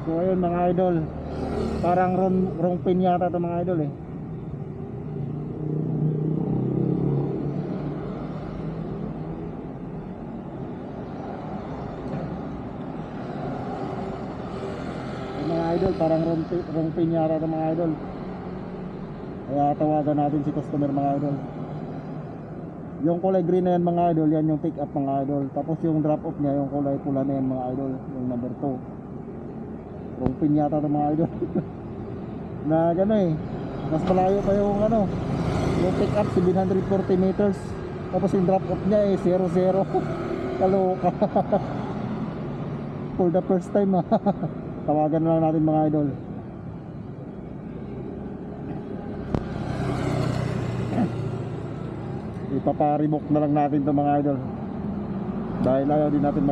So ayun mga idol, parang wrong pin yata ito mga idol eh. Mga idol, parang wrong pin yata ito mga idol. Kaya tawagan natin si customer mga idol. Yung kulay green na yan mga idol, yan yung pick up mga idol. Tapos yung drop off niya, yung kulay pula na yan mga idol, yung number 2. Wrong pin yata ito mga idol. Na gano'n eh, mas malayo pa yung ano, yung pick up 740 meters. Tapos yung drop off niya eh 00. Kaloka. For the first time tawagan na lang natin mga idol. Ipaparibok na lang natin to mga idol, dahil ayaw din natin